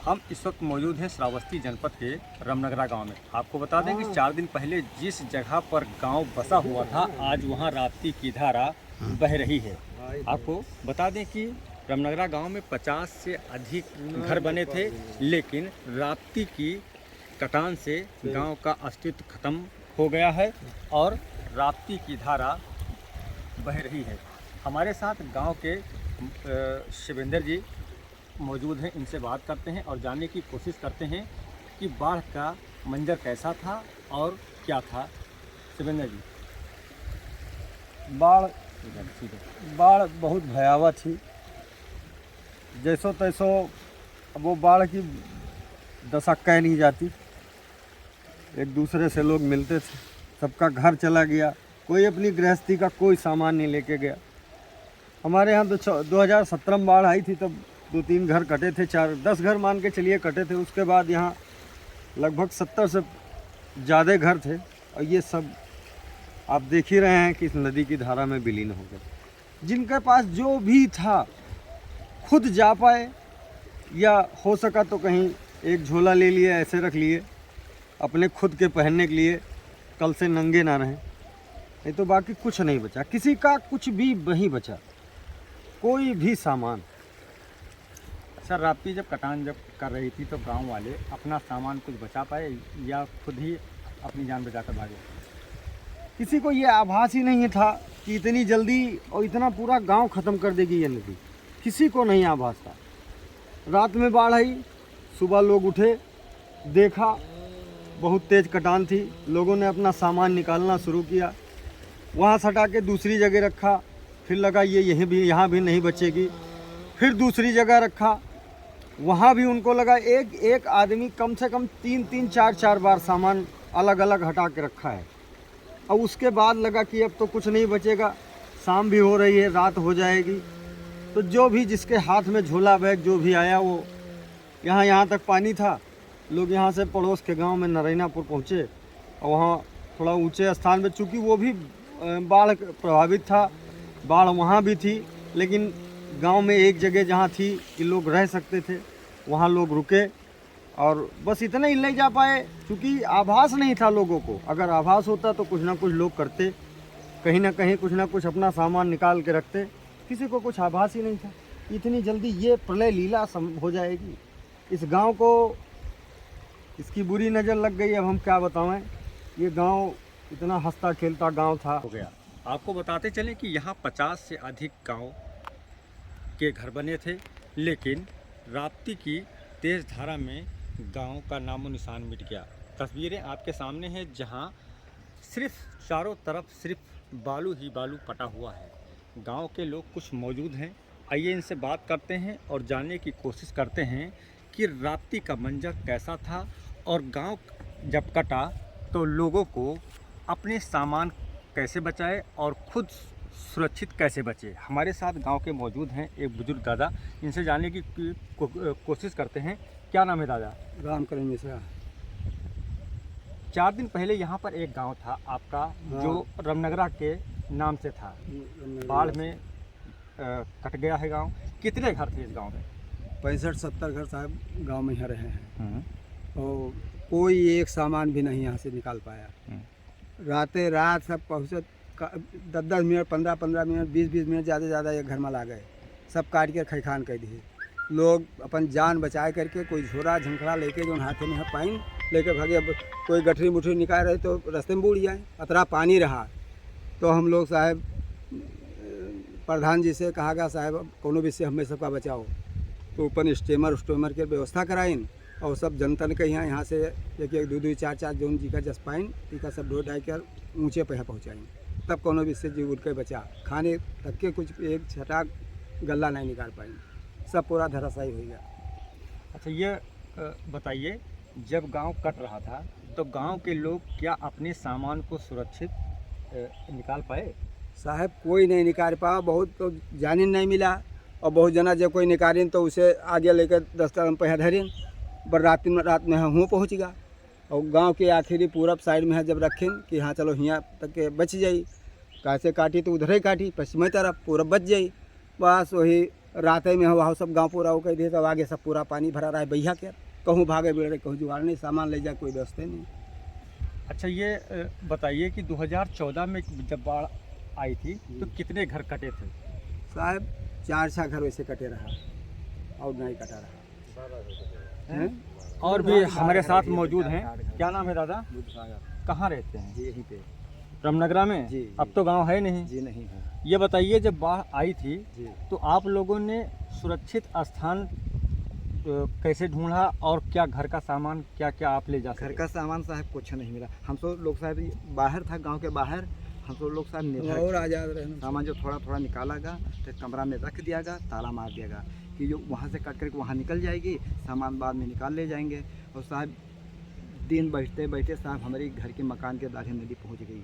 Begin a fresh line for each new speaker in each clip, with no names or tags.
हम इस वक्त मौजूद हैं श्रावस्ती जनपद के रामनगरा गांव में। आपको बता दें कि 4 दिन पहले जिस जगह पर गांव बसा हुआ था, आज वहां राप्ती की धारा बह रही है। आपको बता दें कि रामनगरा गांव में 50 से अधिक घर बने थे, लेकिन राप्ती की कटान से गांव का अस्तित्व खत्म हो गया है और राप्ती की धारा बह रही है। हमारे साथ गांव के शिवेंद्र जी मौजूद हैं, इनसे बात करते हैं और जानने की कोशिश करते हैं कि बाढ़ का मंजर कैसा था और क्या था। शिवेंद्र जी,
बाढ़ बहुत भयावह थी। जैसो तैसो वो बाढ़ की दशा कह नहीं जाती। एक दूसरे से लोग मिलते थे, सबका घर चला गया, कोई अपनी गृहस्थी का कोई सामान नहीं लेके गया। हमारे यहाँ तो 2017 में बाढ़ आई थी, तब 2-3 घर कटे थे, 4-10 घर मान के चलिए कटे थे। उसके बाद यहाँ लगभग 70 से ज़्यादा घर थे और ये सब आप देख ही रहे हैं कि इस नदी की धारा में विलीन हो गए। जिनके पास जो भी था खुद जा पाए या हो सका तो कहीं एक झोला ले लिए, ऐसे रख लिए अपने खुद के पहनने के लिए, कल से नंगे ना रहें। नहीं तो बाकी कुछ नहीं बचा, किसी का कुछ भी नहीं बचा, कोई भी सामान।
सर, राप्ती जब कटान कर रही थी तो गांव वाले अपना सामान कुछ बचा पाए या खुद ही अपनी जान बचाकर भागे?
किसी को ये आभास ही नहीं था कि इतनी जल्दी और इतना पूरा गांव ख़त्म कर देगी ये नदी। किसी को नहीं आभास था। रात में बाढ़ आई, सुबह लोग उठे, देखा बहुत तेज़ कटान थी। लोगों ने अपना सामान निकालना शुरू किया, वहाँ सटा के दूसरी जगह रखा। फिर लगा ये यहाँ भी नहीं बचेगी, फिर दूसरी जगह रखा, वहाँ भी उनको लगा एक आदमी कम से कम 3-3, 4-4 बार सामान अलग अलग हटा के रखा है। और उसके बाद लगा कि अब तो कुछ नहीं बचेगा, शाम भी हो रही है, रात हो जाएगी। तो जो भी जिसके हाथ में झोला बैग जो भी आया, वो यहाँ तक पानी था। लोग यहाँ से पड़ोस के गांव में नरैनापुर पहुँचे और वहाँ थोड़ा ऊंचे स्थान पे, चूँकि वो भी बाढ़ प्रभावित था, बाढ़ वहाँ भी थी, लेकिन गांव में एक जगह जहाँ थी कि लोग रह सकते थे, वहाँ लोग रुके और बस इतना ही ले जा पाए, क्योंकि आभास नहीं था लोगों को। अगर आभास होता तो कुछ ना कुछ लोग करते, कहीं ना कहीं कुछ ना कुछ अपना सामान निकाल के रखते। किसी को कुछ आभास ही नहीं था इतनी जल्दी ये प्रलय लीला हो जाएगी। इस गांव को इसकी बुरी नज़र लग गई। अब हम क्या बताएं, ये गांव इतना हंसता खेलता गांव था।
हो गया। आपको बताते चलें कि यहाँ 50 से अधिक गांव के घर बने थे, लेकिन राप्ती की तेज़ धारा में गांव का नामो निशान मिट गया। तस्वीरें आपके सामने हैं, जहां सिर्फ चारों तरफ सिर्फ बालू ही बालू पटा हुआ है। गांव के लोग कुछ मौजूद हैं, आइए इनसे बात करते हैं और जानने की कोशिश करते हैं कि राप्ती का मंजर कैसा था और गांव जब कटा तो लोगों को अपने सामान कैसे बचाए और खुद सुरक्षित कैसे बचे। हमारे साथ गांव के मौजूद हैं एक बुजुर्ग दादा, इनसे जानने की कोशिश करते हैं। क्या नाम है दादा?
रामकरण मिश्रा।
4 दिन पहले यहाँ पर एक गांव था आपका, जो रामनगरा के नाम से था, बाढ़ में कट गया है गांव। कितने घर थे इस गांव में?
65-70 घर साहब गांव में यहाँ रहे हैं और कोई एक सामान भी नहीं यहाँ से निकाल पाया। रातें रात सब पहुँचे, 10-10 मिनट, 15-15 मिनट, 20-20 मिनट ज़्यादा से ज़्यादा एक घर में ला गए। सब काट के खैखान कर दिए। लोग अपन जान बचाए करके कोई झोरा झंखड़ा लेके जो हाथे में है पानी लेके भागे। अब कोई गठरी मुठरी निकाल रहे तो रास्ते में बूढ़ जाए, अतरा पानी रहा। तो हम लोग साहब प्रधान जी से कहा गया, साहब कोनो भी से हमें सबका बचाओ। तो ऊपर स्टेमर के व्यवस्था कराइन और सब जनता के यहाँ से देखिए 2-2, 4-4 जोन जी का जस पाइन टीका सब ढो ढाई कर ऊँचे पे पहुँचाएँ। तब कोनो भी से जीव उठ के बचा। खाने तक के कुछ एक छटा गल्ला नहीं निकाल पाए, सब पूरा धराशायी हो गया।
अच्छा, ये बताइए, जब गांव कट रहा था तो गांव के लोग क्या अपने सामान को सुरक्षित निकाल पाए?
साहब कोई नहीं निकाल पाया, बहुत तो जाने नहीं मिला और बहुत जना जब कोई निकालिन तो उसे आगे लेकर 10 कदम पैसा धरिन। पर रात में हूँ पहुँच गया और गांव के आखिरी पूरब साइड में है जब रखें कि हाँ चलो यहाँ तक के बच जाई। कैसे काटी तो उधर ही काटी, पश्चिमी तरफ पूरब बच जाई। बस वही
रात में हुआ सब गांव पूरा हो कह दिए, तो आगे सब पूरा पानी भरा रहा है। भैया क्या कहूँ भागे बेड़े, कहूँ जुगाड़ नहीं, सामान ले जाए कोई व्यवस्था नहीं।
अच्छा ये बताइए कि 2014 में जब बाढ़ आई थी तो कितने घर कटे थे?
साहब 4-6 घर वैसे कटे रहा और नहीं कटा रहा हैं?
और भी हमारे साथ मौजूद हैं। क्या नाम है दादा? कहाँ रहते हैं?
जी यहीं पे
रामनगरा में?
जी,
अब तो गांव है नहीं।
जी नहीं है
ये बताइए जब बाढ़ आई थी
जी।
तो आप लोगों ने सुरक्षित स्थान कैसे ढूंढा और क्या घर का सामान क्या क्या आप ले जा
घर
सके?
का सामान साहब कुछ नहीं मिला। हम सब लोग साहब बाहर था, गांव के बाहर हम सब लोग साहब निर्भर और आज़ाद रहे। सामान जो थोड़ा थोड़ा निकाला गा तो कमरा में रख दिया गा, ताला मार दिया गा कि जो वहाँ से कट करके वहाँ निकल जाएगी, सामान बाद में निकाल ले जाएंगे। और साहब दिन बैठते बैठते साहब हमारे घर के मकान के दाढ़ी नदी पहुँच गई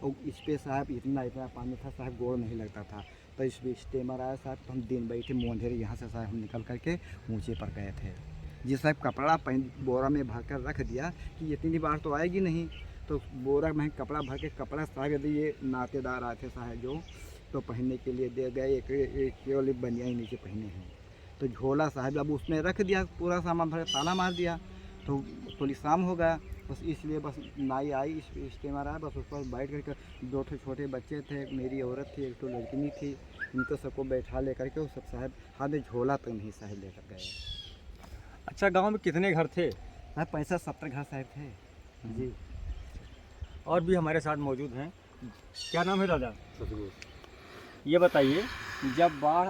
और इस पे साहब इतना पानी था साहब, गोड़ नहीं लगता था। तो इस पर स्टेमर आया साहब, तो हम दिन बैठे मोंधेर यहाँ से साहब हम निकल करके ऊँचे पर गए थे। जी साहब कपड़ा पहन बोरा में भर कर रख दिया कि इतनी बार तो आएगी नहीं, तो बोरा में कपड़ा भर के कपड़ा साहब ये नातेदार आए थे साहब जो, तो पहनने के लिए दे गए। एक केवल बनिया ही नीचे पहने हैं, तो झोला साहब अब उसमें रख दिया, पूरा सामान भर ताला मार दिया। तो थोड़ी शाम हो गया, बस इसलिए बस नाई आई, स्टीमर आया, बस उस पर बैठ करके 2 छोटे बच्चे थे, एक मेरी औरत थी, एक तो लड़की थी, इनको सबको बैठा लेकर के वो सब साहब हाथ में झोला तक नहीं साहब लेकर गए।
अच्छा गांव में कितने घर थे?
साहब 65-70 घर साहब थे जी।
और भी हमारे साथ मौजूद हैं। क्या नाम है दादा? ये बताइए जब बाढ़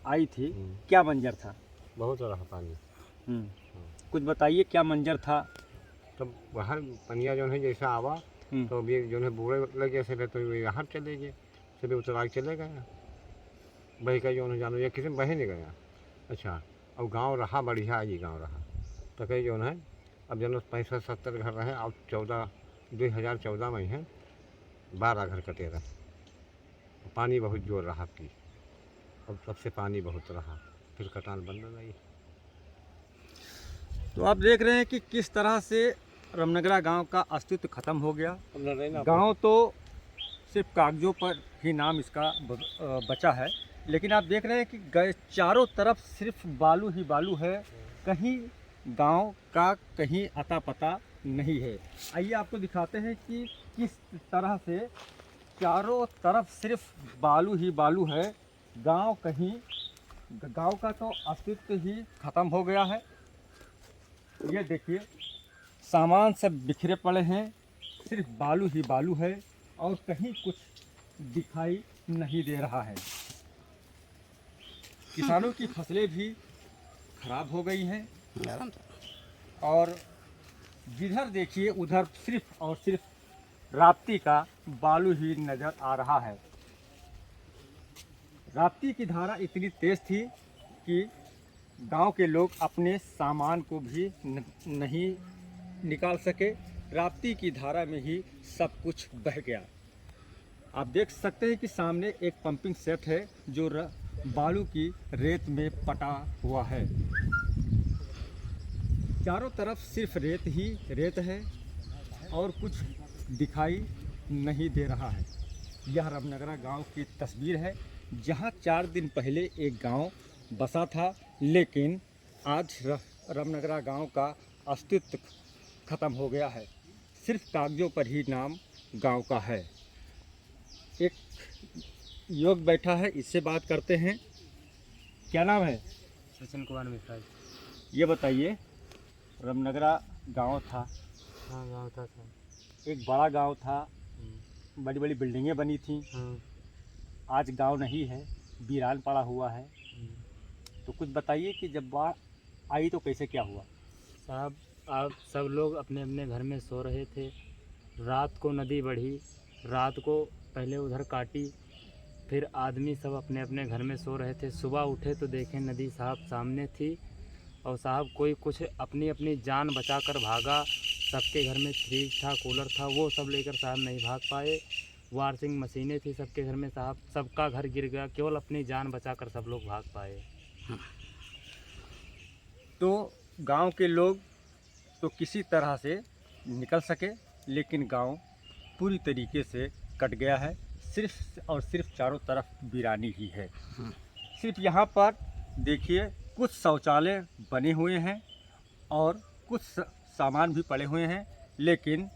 आई थी क्या मंजर था?
बहुत रहा पानी।
कुछ बताइए क्या मंजर था?
तब बाहर पनिया जो है जैसा आवा तो अभी जो है बूढ़े लगे से तो ये यहाँ चले गए, सभी उतर के चले गए। बह का जो है जानो या किसी में बह नहीं गया। अच्छा अब गांव रहा बढ़िया जी, गांव रहा तो कहीं जो है अब जो 65-70 घर रहे, अब 2014 में है 12 घर कटे रहे। पानी बहुत जोर रहा की, अब सबसे पानी बहुत रहा, फिर कटान बंद नहीं।
तो आप देख रहे हैं कि किस तरह से रामनगरा गांव का अस्तित्व खत्म हो गया। गांव तो सिर्फ कागजों पर ही नाम इसका बचा है, लेकिन आप देख रहे हैं कि चारों तरफ सिर्फ बालू ही बालू है, कहीं गांव का कहीं अता पता नहीं है। आइए आपको दिखाते हैं कि किस तरह से चारों तरफ सिर्फ बालू ही बालू है। गांव का तो अस्तित्व ही खत्म हो गया है। ये देखिए सामान सब बिखरे पड़े हैं, सिर्फ बालू ही बालू है और कहीं कुछ दिखाई नहीं दे रहा है। किसानों की फसलें भी खराब हो गई हैं और जिधर देखिए उधर सिर्फ और सिर्फ राप्ती का बालू ही नज़र आ रहा है। राप्ती की धारा इतनी तेज थी कि गांव के लोग अपने सामान को भी नहीं निकाल सके। राप्ती की धारा में ही सब कुछ बह गया। आप देख सकते हैं कि सामने एक पंपिंग सेट है जो बालू की रेत में पटा हुआ है। चारों तरफ सिर्फ रेत ही रेत है और कुछ दिखाई नहीं दे रहा है। यह रामनगरा गांव की तस्वीर है, जहां 4 दिन पहले एक गांव बसा था, लेकिन आज रामनगरा गांव का अस्तित्व खत्म हो गया है। सिर्फ कागजों पर ही नाम गांव का है। एक युवक बैठा है, इससे बात करते हैं। क्या नाम है?
सचिन कुमार मिश्रा।
ये बताइए रामनगरा गांव था,
हाँ गाँव था
एक बड़ा गांव था, बड़ी बड़ी बिल्डिंगें बनी थी। आज गांव नहीं है, वीरान पड़ा हुआ है। तो कुछ बताइए कि जब बाढ़ आई तो कैसे क्या हुआ?
साहब आप सब लोग अपने अपने घर में सो रहे थे। रात को नदी बढ़ी, रात को पहले उधर काटी, फिर आदमी सब अपने अपने घर में सो रहे थे। सुबह उठे तो देखें नदी साहब सामने थी और साहब कोई कुछ अपनी अपनी जान बचाकर भागा। सबके घर में फ्रिज था, कूलर था, वो सब लेकर साहब नहीं भाग पाए। वाशिंग मशीनें थी सबके घर में साहब, सबका घर गिर गया, केवल अपनी जान बचाकर सब लोग भाग पाए।
तो गांव के लोग तो किसी तरह से निकल सके, लेकिन गांव पूरी तरीके से कट गया है। सिर्फ और सिर्फ चारों तरफ वीरानी ही है। सिर्फ यहाँ पर देखिए कुछ शौचालय बने हुए हैं और कुछ सामान भी पड़े हुए हैं, लेकिन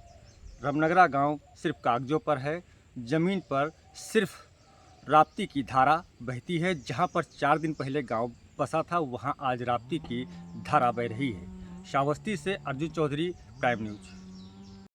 रामनगरा गांव सिर्फ कागज़ों पर है। ज़मीन पर सिर्फ राप्ती की धारा बहती है। जहां पर 4 दिन पहले गांव बसा था, वहां आज राप्ती की धारा बह रही है। श्रावस्ती से अर्जुन चौधरी, प्राइम न्यूज़।